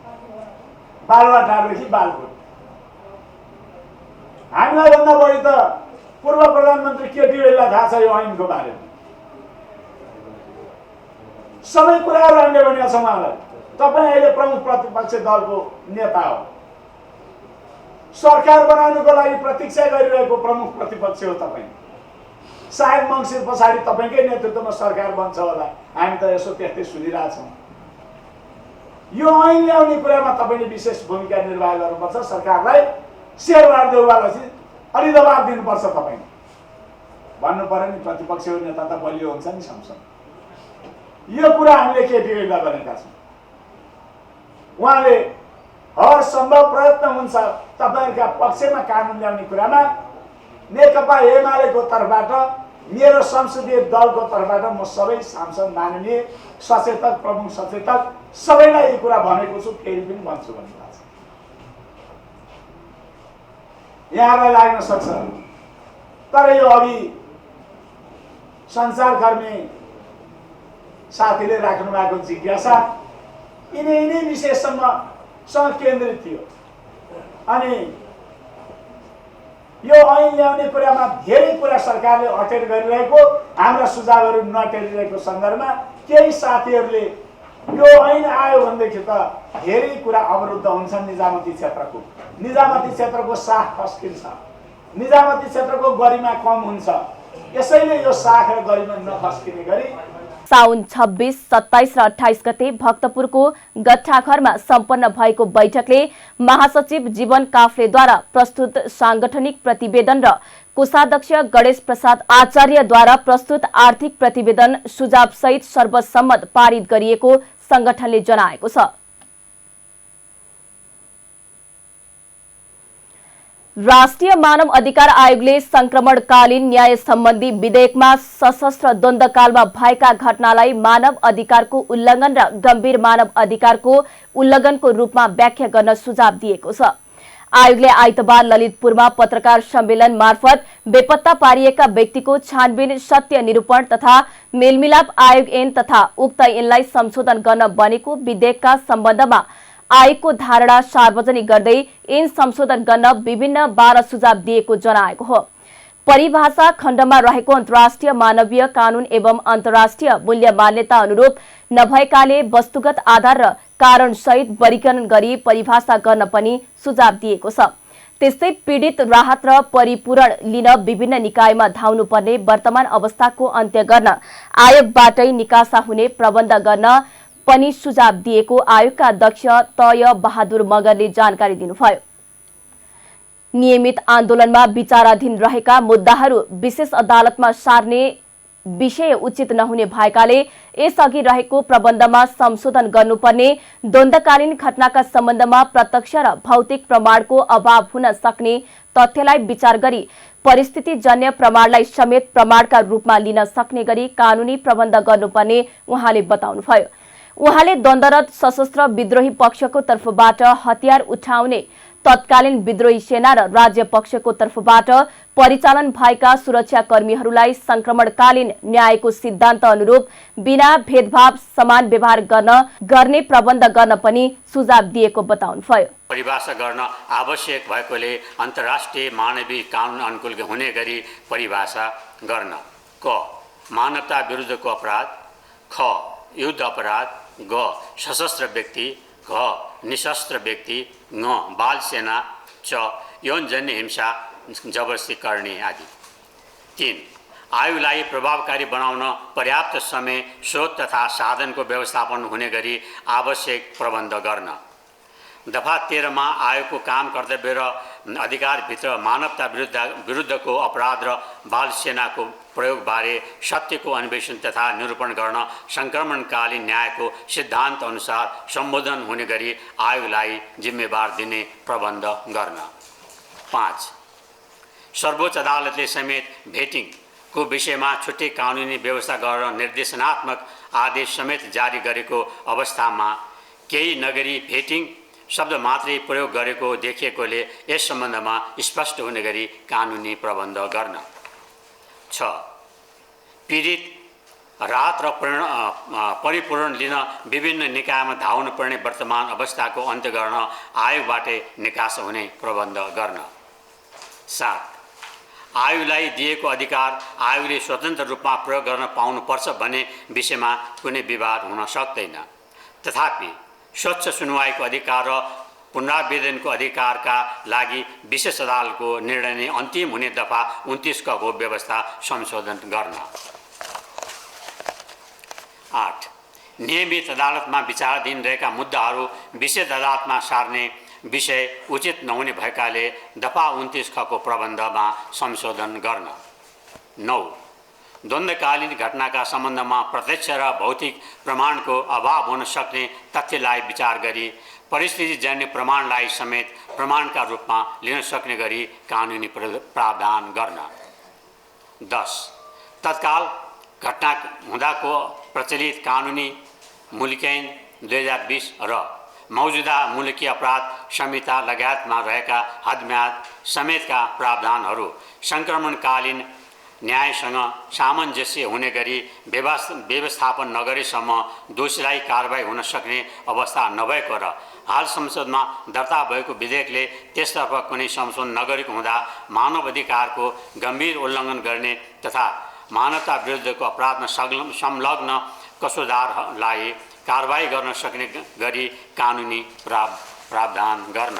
बालुवाटारदेखि बालकोट। हामीलाई भन्दा बढी त पूर्व प्रधानमन्त्री केपी ओलीलाई थाहा छ यो ऐनको बारेमा। सबै कुराहरू हामीले भनेका छौँ उहाँलाई। तपाईँ अहिले प्रमुख प्रतिपक्ष दलको नेता हो, सरकार बनाउनुको लागि प्रतीक्षा गरिरहेको प्रमुख प्रतिपक्ष हो तपाईँ। सायद मङ्सिर पछाडि तपाईँकै नेतृत्वमा सरकार बन्छ होला, हामी त यसो त्यस्तै सुनिरहेछौँ। यो ऐन ल्याउने कुरामा तपाईँले विशेष भूमिका निर्वाह गर्नुपर्छ। सरकारलाई शेरबहादुर देउवालाई अलि दबाब दिनुपर्छ तपाईँले, भन्नु पर्यो नि। प्रतिपक्षीय नेता त बलियो हुन्छ नि संसद। यो कुरा हामीले केपी ओलीलाई भनेका छौँ। उहाँले हर सम्भव प्रयत्न हुन्छ तपाईँहरूका पक्षमा कानुन ल्याउने कुरामा। नेकपा एमालेको तर्फबाट, मेरो संसदीय दलको तर्फबाट म सबै सांसद, माननीय सचेतक, प्रमुख सचेतक सबैलाई यो कुरा भनेको छु, फेरि पनि भन्छु भन्नुभएको छ। यहाँलाई लाग्न सक्छ, तर यो अघि सञ्चारकर्मी साथीले राख्नु भएको जिज्ञासा यिनै विषयसँग केन्द्रित थियो। अनि यो ऐन ल्याउने कुरामा धेरै कुरा सरकारले अटेर गरिरहेको, हाम्रा सुझावहरू नटेरिरहेको सन्दर्भमा केही साथीहरूले यो ऐन आयो भनेदेखि त धेरै कुरा अवरुद्ध हुन्छन्। निजामती क्षेत्रको साख खस्किन्छ, निजामती क्षेत्रको गरिमा कम हुन्छ। यसैले यो साख र गरिमा नखस्किने गरी साउन 26, 27 र 28 गते भक्तपुरको गट्टाघरमा सम्पन्न भएको बैठकले महासचिव जीवन काफ्लेद्वारा प्रस्तुत सांगठनिक प्रतिवेदन र कोषाध्यक्ष गणेश प्रसाद आचार्यद्वारा प्रस्तुत आर्थिक प्रतिवेदन सुझावसहित सर्वसम्मत पारित गरिएको संगठनले जनाएको छ। राष्ट्रिय मानव अधिकार आयोगले संक्रमणकालीन न्याय सम्बन्धी विधेयकमा सशस्त्र द्वन्द्वकालमा भएका घटनालाई मानव अधिकारको उल्लङ्घन र गम्भीर मानव अधिकारको उल्लङ्घनको रूपमा व्याख्या गर्न सुझाव दिएको छ। आयोगले आइतबार ललितपुरमा पत्रकार सम्मेलन मार्फत बेपत्ता पारिएका व्यक्तिको छानबिन, सत्य निरूपण तथा मेलमिलाप आयोग ऐन तथा उक्त ऐनलाई संशोधन गर्न बनेको विधेयकका सम्बन्धमा आयोगको धारणा सार्वजनिक गर्दै ऐन संशोधन गर्न विभिन्न 12 सुझाव दिएको जनाएको हो। परिभाषा खण्डमा रहेको अन्तर्राष्ट्रिय मानवीय कानून एवं अन्तर्राष्ट्रिय मूल्य मान्यता अनुरूप नभएकाले वस्तुगत आधार र कारण सहित वर्गीकरण गरी परिभाषा गर्न पनि सुझाव दिएको छ। त्यस्तै पीडित राहत र परिपूरण लिन विभिन्न निकायमा धाउनुपर्ने वर्तमान अवस्थाको अन्त्य गर्न आयोगबाटै निकासा हुने प्रबन्ध गर्न पनि सुझाव दिएको आयोगका अध्यक्ष तय बहादुर मगरले जानकारी दिनुभयो। नियमित आन्दोलनमा विचाराधीन रहेका मुद्दाहरू विशेष अदालतमा सार्ने विषय उचित नहुने भएकाले यसअघि रहेको प्रबन्धमा संशोधन गर्नुपर्ने, द्वन्द्वकालीन घटनाका सम्बन्धमा प्रत्यक्ष र भौतिक प्रमाणको अभाव हुन सक्ने तथ्यलाई विचार गरी परिस्थितिजन्य प्रमाणलाई समेत प्रमाणका रूपमा लिन सक्ने गरी कानूनी प्रबन्ध गर्नुपर्ने उहाँले बताउनुभयो। उहाँले द्वन्द्वरत सशस्त्र विद्रोही पक्षको तर्फबाट हतियार उठाउने तत्कालीन विद्रोही सेना र राज्य पक्षको तर्फबाट परिचालन भएका सुरक्षाकर्मीहरूलाई संक्रमणकालीन न्यायको सिद्धान्त अनुरूप बिना भेदभाव समान व्यवहार गर्ने प्रबन्ध गर्न पनि सुझाव दिएको बताउनुभयो। परिभाषा गर्न आवश्यक भएकोले अन्तर्राष्ट्रिय मानवीय कानुन अनुकूल हुने गरी परिभाषा गर्न। क मानवता विरुद्धको अपराध, ख युद्ध अपराध, ग सशस्त्र व्यक्ति, घ निशस्त्र व्यक्ति, ङ बाल सेना, च यौनजन्य हिंसा जबरजस्ती गर्ने आदि। 3 आयोगलाई प्रभावकारी बनाउन पर्याप्त समय, स्रोत तथा साधनको व्यवस्थापन हुने गरी आवश्यक प्रबन्ध गर्न। दफा 13 मा आयोगको काम कर्तव्य र अधिकारभित्र मानवता विरुद्धको अपराध र बाल सेनाको प्रयोगबारे सत्यको अन्वेषण तथा निरूपण गर्न सङ्क्रमणकालीन न्यायको सिद्धान्त अनुसार सम्बोधन हुने गरी आयोगलाई जिम्मेवार दिने प्रबन्ध गर्न। 5. सर्वोच्च अदालतले समेत भेटिङको विषयमा छुट्टै कानुनी व्यवस्था गर्न निर्देशनात्मक आदेश समेत जारी गरेको अवस्थामा केही नगरी भेटिङ शब्द मात्रै प्रयोग गरेको देखिएकोले यस सम्बन्धमा स्पष्ट हुने गरी कानुनी प्रबन्ध गर्न। 6. पीडित राहत र परिपूरण लिन विभिन्न निकायमा धाउनु पर्ने वर्तमान अवस्थाको अन्त्य गर्न आयोगबाटै निकास हुने प्रबन्ध गर्न। 7. आयोगलाई दिएको अधिकार आयोगले स्वतन्त्र रूपमा प्रयोग गर्न पाउनुपर्छ भन्ने विषयमा कुनै विवाद हुन सक्दैन। तथापि स्वच्छ सुनवाईको अधिकार र पुनरावेदनको अधिकारका लागि विशेष अदालतको निर्णय नै अन्तिम हुने दफा 29 को व्यवस्था संशोधन गर्न। 8. नियमित अदालतमा विचाराधीन रहेका मुद्दाहरू विशेष अदालतमा सार्ने विषय उचित नहुने भएकाले दफा 29 को प्रबन्धमा संशोधन गर्न। 9. द्वन्द्वकालीन घटनाका सम्बन्धमा प्रत्यक्ष र भौतिक प्रमाणको अभाव हुन सक्ने तथ्यलाई विचार गरी परिस्थितिजन्य प्रमाणलाई समेत प्रमाणका रूपमा लिन सक्ने गरी कानुनी प्रावधान गर्न। 10. तत्काल घटना हुँदाको प्रचलित कानुनी मूल्याङ्कन 2020 र मौजुदा मुलकी अपराध संहिता लगायतमा रहेका हदम्याद समेतका प्रावधानहरू सङ्क्रमणकालीन न्यायसँग सामञ्जस्य हुने गरी व्यवस्थापन नगरेसम्म दोषीलाई कारबाही हुन सक्ने अवस्था नभएको र हाल संसदमा दर्ता भएको विधेयकले त्यसतर्फ कुनै संशोधन नगरेको हुँदा मानव अधिकारको गम्भीर उल्लङ्घन गर्ने तथा मानवता विरुद्धको अपराधमा संलग्न कसुरदारलाई कारबाही गर्न सक्ने गरी कानुनी प्रावधान गर्न।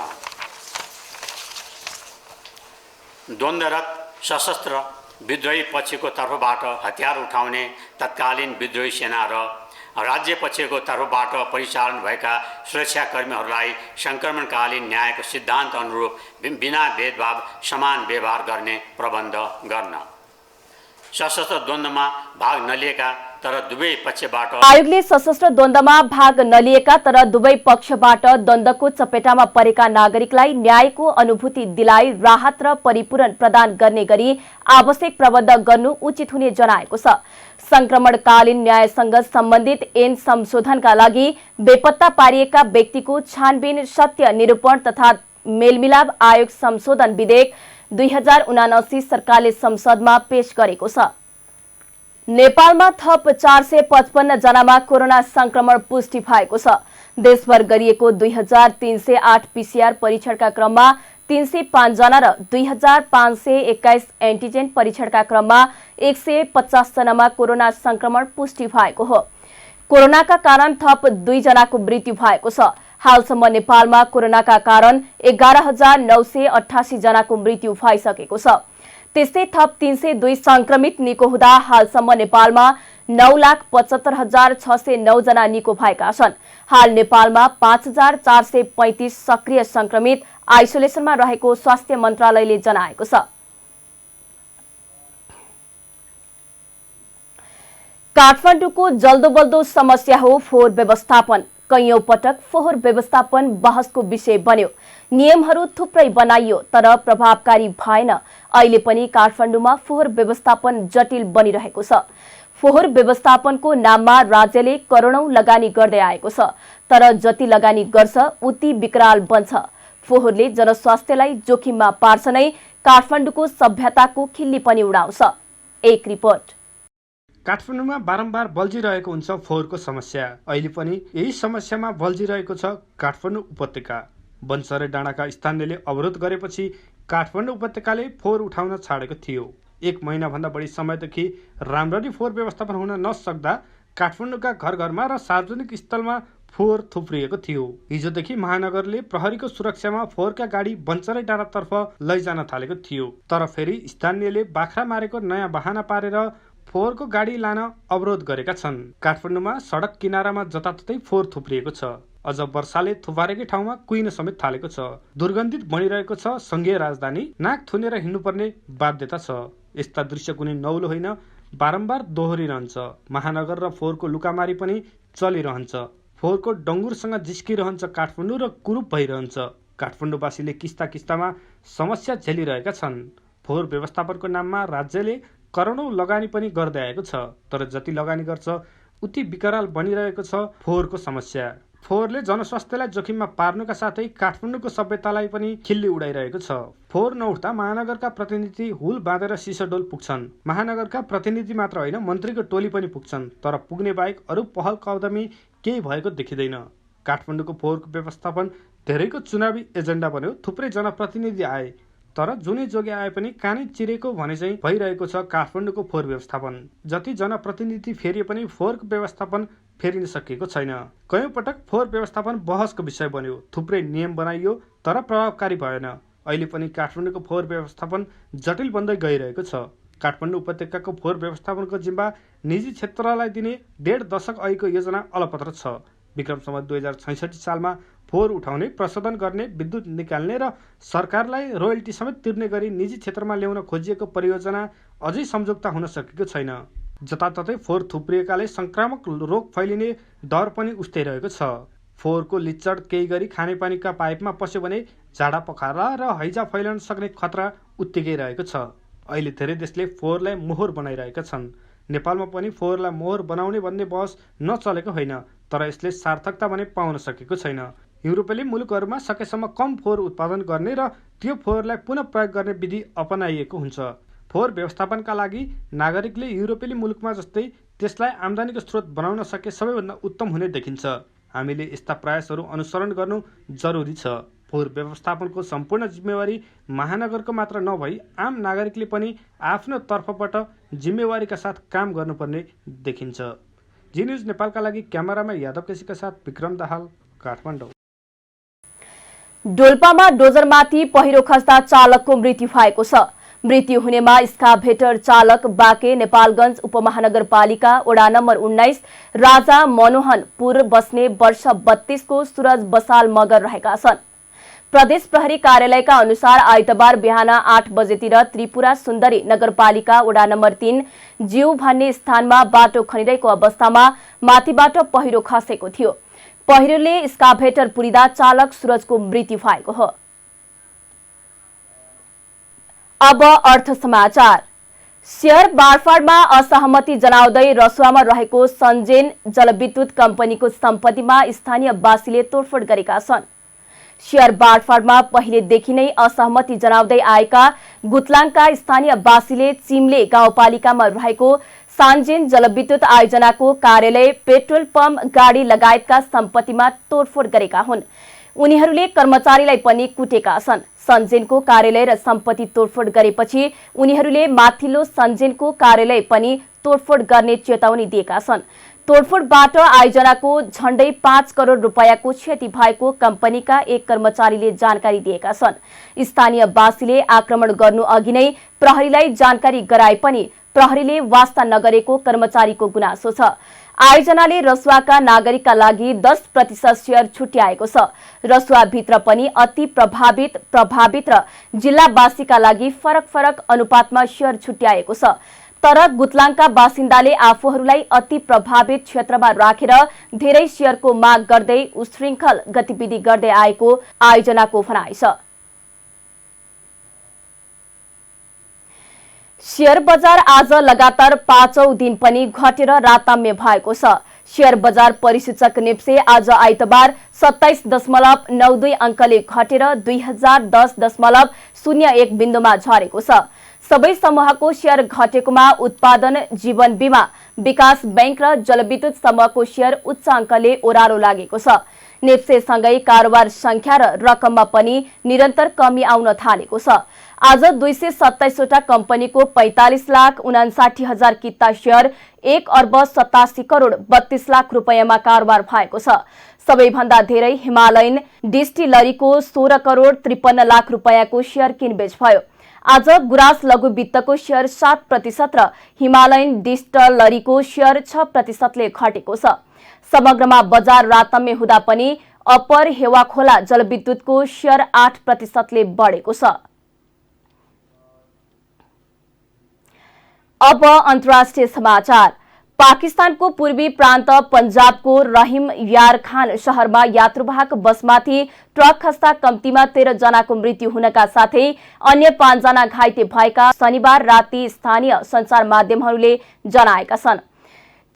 द्वन्द्वरत सशस्त्र विद्रोही पक्षको तर्फबाट हतियार उठाउने तत्कालीन विद्रोही सेना र राज्य पक्षको तर्फबाट परिचालन भएका सुरक्षाकर्मीहरूलाई सङ्क्रमणकालीन न्यायको सिद्धान्त अनुरूप बिना भेदभाव समान व्यवहार गर्ने प्रबन्ध गर्न। सशस्त्र द्वन्द्वमा भाग नलिएका तर दुवै पक्षबाट आयोगले सशस्त्र द्वन्द्वमा भाग नलिएका तर दुवै पक्षबाट द्वन्द्वको चपेटामा परेका नागरिकलाई न्यायको अनुभूति दिलाई राहत र परिपूरण प्रदान गर्ने गरी आवश्यक प्रबन्ध गर्नु उचित हुने जनाएको छ। संक्रमणकालीन न्यायसँग सम्बन्धित ऐन संशोधनका लागि बेपत्ता पारिएका व्यक्तिको छानबिन सत्य निरूपण तथा मेलमिलाप आयोग संशोधन विधेयक 2079 सरकारले संसदमा पेश गरेको छ। नेपालमा थप 455 जनामा कोरोना संक्रमण पुष्टि भएको छ। देशभर गरिएको 2308 पीसीआर परीक्षणका क्रममा 305 जना र 2521 एन्टिजेन परीक्षणका क्रममा 150 जनामा कोरोना संक्रमण पुष्टि भएको हो। कोरोनाका कारण थप 2 जनाको मृत्यु भएको छ। हालसम्म नेपालमा कोरोनाका कारण 11,988 जनाको मृत्यु भइसकेको छ। त्यस्तै थप 302 संक्रमित निको हुँदा हालसम्म नेपालमा 9,75,609 जना निको भएका छन्। हाल नेपालमा 5,435 सक्रिय संक्रमित आइसोलेसनमा रहेको स्वास्थ्य मन्त्रालयले जनाएको छ। काठमाडौँको जल्दोबल्दो समस्या हो फोहोर व्यवस्थापन। कैयौं पटक फोहोर व्यवस्थापन बहसको विषय बन्यो। नियमहरू थुप्रै बनाइयो तर प्रभावकारी भएन। अहिले पनि काठमाडौँमा फोहोर व्यवस्थापन जटिल बनिरहेको छ। फोहोर व्यवस्थापनको नाममा राज्यले करोडौं लगानी गर्दै आएको छ, तर जति लगानी गर्छ उति विकराल बन्छ। फोहोरले जनस्वास्थ्यलाई जोखिममा पार्छ नै काठमाडौँको सभ्यताको खिल्ली पनि उडाउँछ। एक रिपोर्ट। काठमाडौँमा बारम्बार बल्झिरहेको हुन्छ फोहोरको समस्या। अहिले पनि यही समस्यामा बल्झिरहेको छ काठमाडौँ उपत्यका। बनसरे डाँडाका स्थानीयले अवरोध गरेपछि काठमाडौँ उपत्यकाले फोहोर उठाउन छाडेको थियो। 1 महिनाभन्दा बढी समयदेखि राम्ररी फोहोर व्यवस्थापन हुन नसक्दा काठमाडौँका घर घरमा र सार्वजनिक स्थलमा फोहोर थुप्रिएको थियो। हिजोदेखि महानगरले प्रहरीको सुरक्षामा फोहोरका गाडी बनसरे डाँडातर्फ लैजान थालेको थियो, तर फेरि स्थानीयले बाख्रा मारेको नयाँ बहाना पारेर फोहोरको गाडी लान अवरोध गरेका छन्। काठमाडौँमा सडक किनारामा जताततै फोहोर थुप्रिएको छ। अझ वर्षाले थुपारेकै ठाउँमा कुहिन समेत थालेको छ। दुर्गन्धित बनिरहेको छ सङ्घीय राजधानी, नाक थुनेर हिँड्नुपर्ने बाध्यता छ। यस्ता दृश्य कुनै नौलो होइन, बारम्बार दोहोरिरहन्छ। महानगर र फोहोरको लुकामारी पनि चलिरहन्छ। फोहोरको डङ्गुरसँग जिस्किरहन्छ काठमाडौँ र कुरूप भइरहन्छ। काठमाडौँवासीले किस्ता किस्तामा समस्या झेलिरहेका छन्। फोहोर व्यवस्थापनको नाममा राज्यले करोडौँ लगानी पनि गर्दै आएको छ, तर जति लगानी गर्छ उति विकराल बनिरहेको छ फोहोरको समस्या। फोहोरले जनस्वास्थ्यलाई जोखिममा पार्नुका साथै काठमाडौँको सभ्यतालाई पनि खिल्ली उडाइरहेको छ। फोहोर नउठ्दा महानगरका प्रतिनिधि हुल बाँधेर सिसोडोल पुग्छन्। महानगरका प्रतिनिधि मात्र होइन, मन्त्रीको टोली पनि पुग्छन्, तर पुग्ने बाहेक अरू पहल कदमी केही भएको देखिँदैन। काठमाडौँको फोहोरको व्यवस्थापन धेरैको चुनावी एजेन्डा बन्यो। थुप्रै जनप्रतिनिधि आए, तर जुनै जोगे आए पनि कानै चिरेको भने चाहिँ भइरहेको छ काठमाडौँको फोहोर व्यवस्थापन। जति जनप्रतिनिधि फेरिए पनि फोहोरको व्यवस्थापन फेरिन सकिएको छैन। कयौं पटक फोहोर व्यवस्थापन बहसको विषय बन्यो। थुप्रै नियम बनाइयो, तर प्रभावकारी भएन। अहिले पनि काठमाडौँको फोहोर व्यवस्थापन जटिल बन्दै गइरहेको छ। काठमाडौँ उपत्यकाको फोहोर व्यवस्थापनको जिम्मा निजी क्षेत्रलाई दिने 1.5 दशक अघिको योजना अलपत्र छ। विक्रम सम्वत 2066 सालमा फोहोर उठाउने, प्रशोधन गर्ने, विद्युत निकाल्ने र सरकारलाई रोयल्टी समेत तिर्ने गरी निजी क्षेत्रमा ल्याउन खोजिएको परियोजना अझै सम्झौता हुन सकेको छैन। जताततै फोहोर थुप्रिएकाले संक्रामक रोग फैलिने डर पनि उस्तै रहेको छ। फोहोरको लिच्चड केही गरी खानेपानीका पाइपमा पस्यो भने झाडा पखाला र हैजा फैलन सक्ने खतरा उत्तिकै रहेको छ। अहिले धेरै देशले फोहोरलाई मोहर बनाइरहेका छन्। नेपालमा पनि फोहोरलाई मोहर बनाउने भन्ने बहस नचलेको होइन, तर यसले सार्थकता भने पाउन सकेको छैन। युरोपेली मुलुकहरूमा सकेसम्म कम फोहोर उत्पादन गर्ने र त्यो फोहोरलाई पुनः प्रयोग गर्ने विधि अपनाइएको हुन्छ। फोहोर व्यवस्थापनका लागि नागरिकले युरोपेली मुलुकमा जस्तै त्यसलाई आम्दानीको स्रोत बनाउन सके सबैभन्दा उत्तम हुने देखिन्छ। हामीले यस्ता प्रयासहरू अनुसरण गर्नु जरुरी छ। फोहोर व्यवस्थापनको सम्पूर्ण जिम्मेवारी महानगरको मात्र नभई आम नागरिकले पनि आफ्नो तर्फबाट जिम्मेवारीका साथ काम गर्नुपर्ने देखिन्छ। जी न्युज नेपालका लागि क्यामेरामा यादव केसीका साथ विक्रम दाहाल, काठमाडौँ। डोल्पामा डोजरमाथि पहिरो खस्दा चालकको मृत्यु भएको छ। मृत्यु हुनेमा स्काभेटर चालक बाके नेपालगञ्ज उपमहानगरपालिका वडा नम्बर 19 राजा मनोहनपुर बस्ने वर्ष 32 को सूरज बसाल मगर रहेका छन्। प्रदेश प्रहरी कार्यालयका अनुसार आइतबार बिहान 8 बजेतिर त्रिपुरा सुन्दरी नगरपालिका वडा नम्बर 3 ज्यू भन्ने स्थानमा बाटो खनिरहेको अवस्थामा माथिबाट पहिरो खसेको थियो। पहिरोले स्काभेटर पुरिदा चालक सूरजको मृत्यु भएको हो। अब अर्थ समाचार। शेयर बाँडफाँडमा असहमति जनाउँदै रसुवामा रहेको सञ्जेन जलविद्युत कम्पनीको सम्पत्तिमा स्थानीयवासीले तोडफोड गरेका छन्। शेयर बाँडफाँडमा पहिलेदेखि नै असहमति जनाउँदै आएका गुतलाङका स्थानीयवासीले चिम्ले गाउँपालिकामा रहेको सान्जेन जलविद्युत आयोजनाको कार्यालय, पेट्रोल पम्प, गाडी लगायतका सम्पत्तिमा तोडफोड गरेका हुन्। उनीहरूले कर्मचारीलाई पनि कुटेका छन्। सञ्जेनको कार्यालय र सम्पत्ति तोडफोड गरेपछि उनीहरूले माथिल्लो सञ्जेनको कार्यालय पनि तोडफोड गर्ने चेतावनी दिएका छन्। तोडफोडबाट आयोजनाको झण्डै 5 करोड रुपैयाँको क्षति भएको कम्पनीका एक कर्मचारीले जानकारी दिएका छन्। स्थानीयवासीले आक्रमण गर्नु अघि नै प्रहरीलाई जानकारी गराए पनि प्रहरीले वास्ता नगरेको कर्मचारीको गुनासो छ। आयोजनाले रसुवाका नागरिकका लागि 10% शेयर छुट्याएको छ। रसुवाभित्र पनि अति प्रभावित र जिल्लावासीका लागि फरक फरक अनुपातमा शेयर छुट्याएको छ। तर गुतलाङका बासिन्दाले आफूहरूलाई अति प्रभावित क्षेत्रमा राखेर धेरै शेयरको माग गर्दै उशृङ्खल गतिविधि गर्दै आएको आयोजनाको भनाइ छ। शेयर बजार आज लगातार 5औं दिन पनि घटेर राताम्य भएको छ। शेयर बजार परिसूचक नेप्से आज आइतबार 27.92 अङ्कले घटेर 2010.01 बिन्दुमा झरेको छ। सबै समूहको शेयर घटेकोमा उत्पादन, जीवन बीमा, विकास बैंक र जलविद्युत समूहको शेयर उच्च अङ्कले ओह्रालो लागेको छ। नेप्सेसँगै कारोबार संख्या र रकममा पनि निरन्तर कमी आउन थालेको छ। आज 227 वटा कम्पनीको 45,59,000 किता शेयर 1 अर्ब 87 करोड 32 लाख रुपैयाँमा कारोबार भएको छ। सबैभन्दा धेरै हिमालयन डिस्टिलरीको 16 करोड 53 लाख रुपैयाँको शेयर किनबेच भयो। आज गुराँस लघु वित्तको शेयर 7% र हिमालयन डिस्टिलरीको शेयर 6% ले घटेको छ। समग्रमा बजार रातम्य हुँदा पनि अप्पर हेवाखोला जलविद्युतको शेयर 8% बढेको छ। अब अन्तर्राष्ट्रिय समाचार। पाकिस्तानको पूर्वी प्रान्त पञ्जाबको रहिम यार खान शहरमा यात्रुवाहक बसमाथि ट्रक खस्दा कम्तीमा 13 जनाको मृत्यु हुनका साथै अन्य 5 जना घाइते भएका शनिबार राति स्थानीय सञ्चार माध्यमहरूले जनाएका छन्।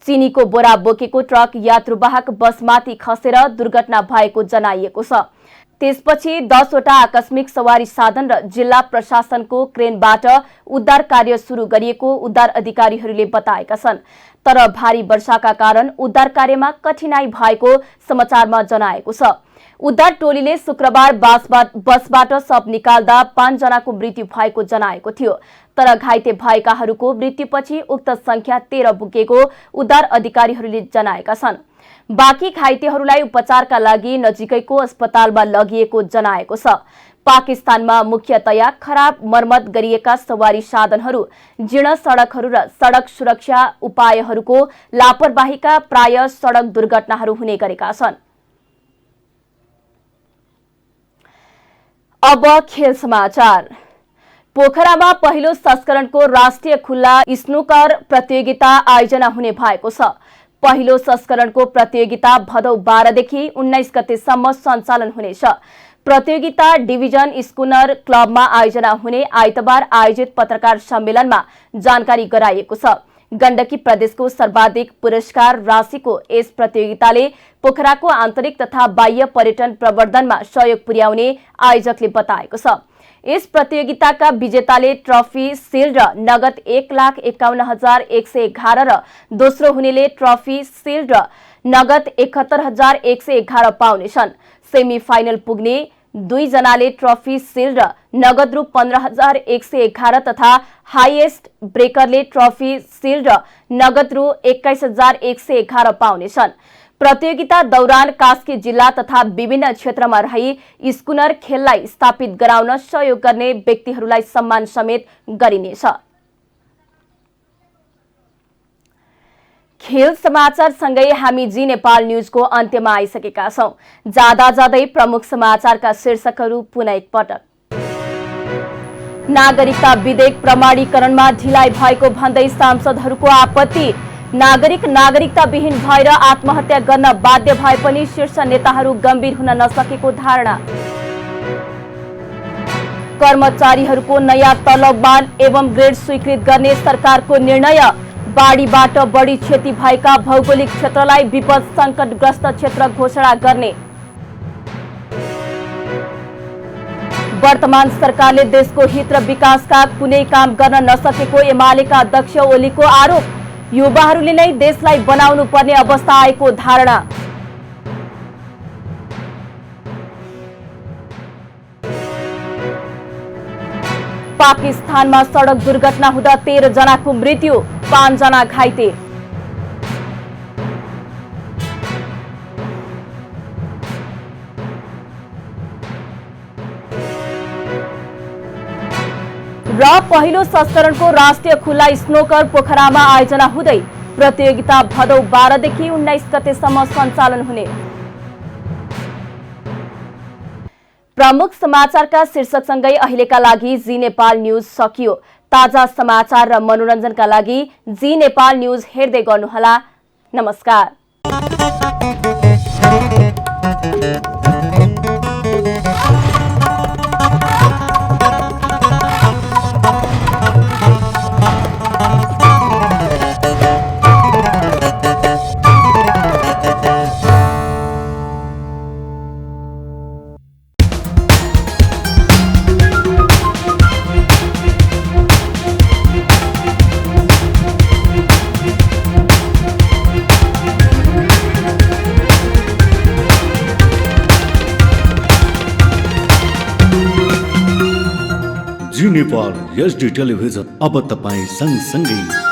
चिनीको बोरा बोकेको ट्रक यात्रुवाहक बसमाथि खसेर दुर्घटना भएको जनाइएको छ। त्यसपछि 10 वटा आकस्मिक सवारी साधन र जिल्ला प्रशासनको क्रेनबाट उद्धार कार्य सुरु गरिएको उद्धार अधिकारीहरूले बताएका छन्। तर भारी वर्षाका कारण उद्धार कार्यमा कठिनाई भएको समाचारमा जनाएको छ। उद्धार टोलीले शुक्रबार बसबाट शव निकाल्दा 5 जनाको मृत्यु भएको जनाएको थियो। तर घाइते भएकाहरूको मृत्युपछि उक्त संख्या 13 पुगेको उद्धार अधिकारीहरूले जनाएका छन्। बाँकी घाइतेहरूलाई उपचारका लागि नजिकैको अस्पतालमा लगिएको जनाएको छ। पाकिस्तानमा मुख्यतया खराब मर्मत गरिएका सवारी साधनहरू, जीर्ण सडकहरू र सडक सुरक्षा उपायहरूको लापरवाहीका प्राय सडक दुर्घटनाहरू हुने गरेका छन्। अब खेल समाचार। पोखरामा पहिलो संस्करणको राष्ट्रिय खुल्ला स्नुकर प्रतियोगिता आयोजना हुने भएको छ। पहिलो संस्करणको प्रतियोगिता भदौ 12 देखि 19 गतेसम्म सञ्चालन हुनेछ। प्रतियोगिता डिभिजन स्कुनर क्लबमा आयोजना हुने आइतबार आयोजित पत्रकार सम्मेलनमा जानकारी गराइएको छ। गण्डकी प्रदेशको सर्वाधिक पुरस्कार राशिको यस प्रतियोगिताले पोखराको आन्तरिक तथा बाह्य पर्यटन प्रवर्धनमा सहयोग पुर्याउने आयोजकले बताएको छ। यस प्रतियोगिताका विजेताले ट्रफी, सिल्ड र नगद 1,51,111 र दोस्रो हुनेले ट्रफी, सिल्ड र नगद 71,111 पाउनेछन्। सेमी फाइनल पुग्ने 2 जनाले ट्रफी, सिल्ड र नगद रु 15,111 तथा हाइएस्ट ब्रेकरले ट्रफी, सिल्ड र नगद रु 21,111 पाउनेछन्। प्रतियोगिता दौरान कास्की जिल्ला तथा विभिन्न क्षेत्रमा रही स्कुनर खेललाई स्थापित गराउन सहयोग गर्ने व्यक्तिहरूलाई सम्मान समेत गरिनेछ। खेल समाचार सँगै हामी जी नेपाल न्यूजको अन्त्यमा आइसकेका छौं। जाँदा जाँदै प्रमुख समाचारका शीर्षकहरू पुनः एकपटक। नागरिकता विधेयक प्रमाणीकरणमा ढिलाइ भएको भन्दै सांसदहरूको आपत्ति। नागरिकता विहीन भएर आत्महत्या गर्न बाध्य भए पनि शीर्ष नेताहरू गम्भीर हुन नसकेको धारणा। कर्मचारीहरूको नयाँ तलबमान एवं ग्रेड स्वीकृत गर्ने सरकारको निर्णय। बाढीबाट बढी क्षति भएका भौगोलिक क्षेत्रलाई विपद संकटग्रस्त क्षेत्र घोषणा गर्ने। वर्तमान सरकारले देशको हित र विकासका कुनै काम गर्न नसकेको एमालेका अध्यक्ष ओलीको आरोप। युवाहरूले नै देशलाई बनाउनु पर्ने अवस्था आएको धारणा। पाकिस्तानमा सडक दुर्घटना हुँदा 13 जनाको मृत्यु, 5 जना घाइते। र पहिलो संस्करणको राष्ट्रिय खुल्ला स्नोकर पोखरामा आयोजना हुँदै प्रतियोगिता भदौ 12 देखि 19 गतेसम्म सञ्चालन हुने। प्रमुख समाचारका शीर्षकसँगै अहिलेका लागि जी नेपाल न्यूज सकियो। ताजा समाचार र मनोरञ्जनका लागि जी नेपाल न्यूज हेर्दै गर्नुहोला। नमस्कार। जी नेपाल एचडी टेलिभिजन अब तपाईं सँगसँगै